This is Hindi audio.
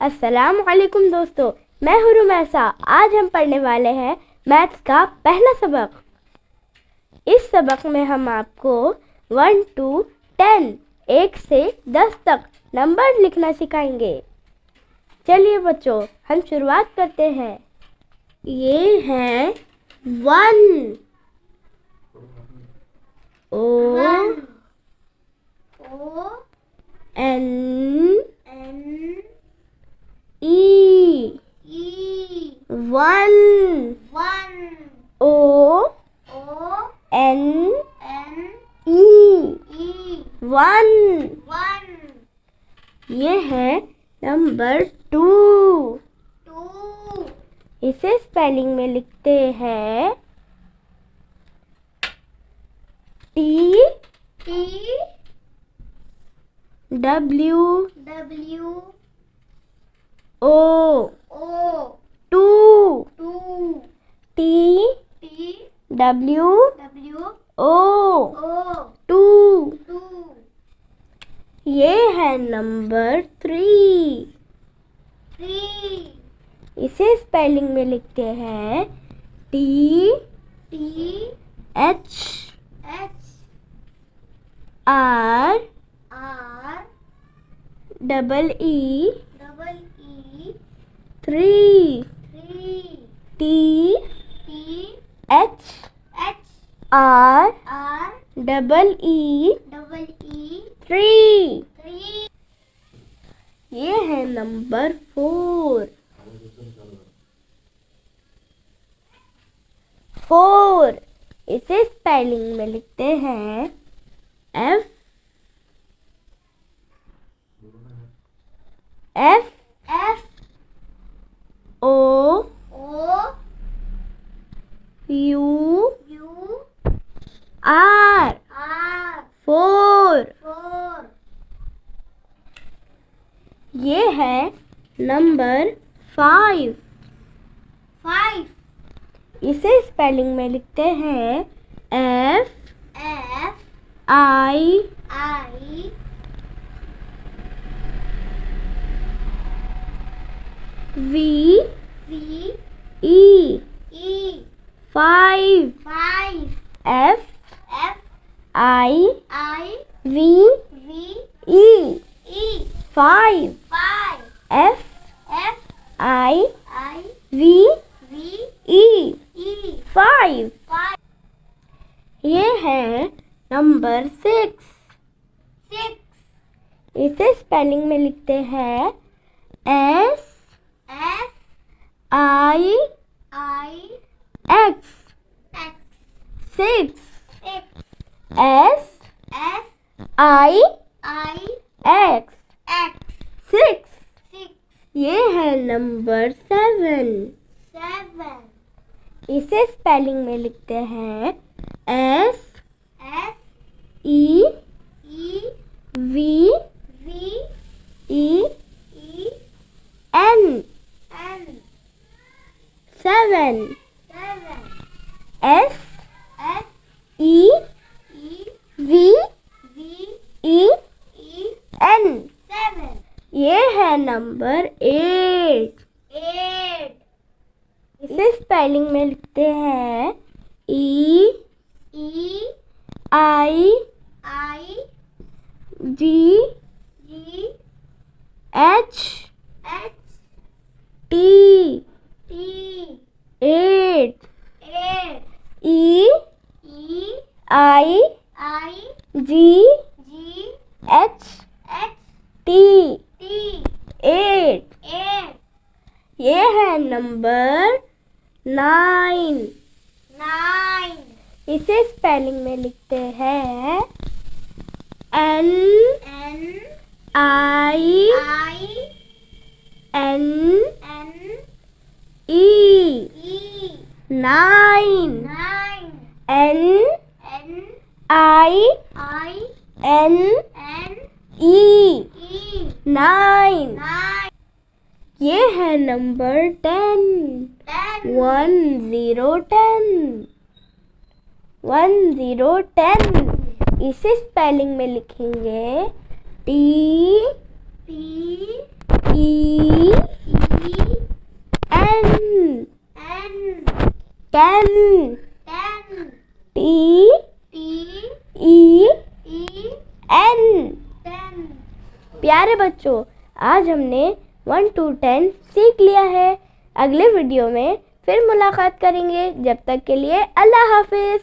अस्सलाम वालेकुम दोस्तों, मैं हूँ रुमैसा। आज हम पढ़ने वाले हैं मैथ्स का पहला सबक। इस सबक में हम आपको 1 to 10 1 से 10 तक नंबर लिखना सिखाएंगे। चलिए बच्चों, हम शुरुआत करते हैं। ये है 1 O N E 1 O N E 1। ये है नंबर 2। इसे स्पेलिंग में लिखते हैं W O 2 T W O 2। ये है नंबर 3। इसे स्पेलिंग में लिखते हैं T H R double E 3 T H R double E 3। ये है नंबर 4। इसे स्पेलिंग में लिखते हैं F O U R 4। ये है नंबर 5। इसे स्पेलिंग में लिखते हैं F I V E 5 F I V E 5 F I V E 5। ये है नंबर 6। इसे स्पेलिंग में लिखते हैं S I X 6 S I X 6। ये है नंबर 7। इसे स्पेलिंग में लिखते हैं S E V E N 7 S E V E N। ये है नंबर 8। इसे स्पेलिंग में लिखते हैं E I G H T 8 E I G H T 8। ये है नंबर 9। इसे स्पेलिंग में लिखते हैं N I N E 9 N I N E 9। ये है नंबर 10 1 0 10। इसे स्पेलिंग में लिखेंगे T E 10 10 T T E E N। 10। प्यारे बच्चों, आज हमने 1 to 10 सीख लिया है। अगले वीडियो में फिर मुलाकात करेंगे। जब तक के लिए अल्लाह हाफिज।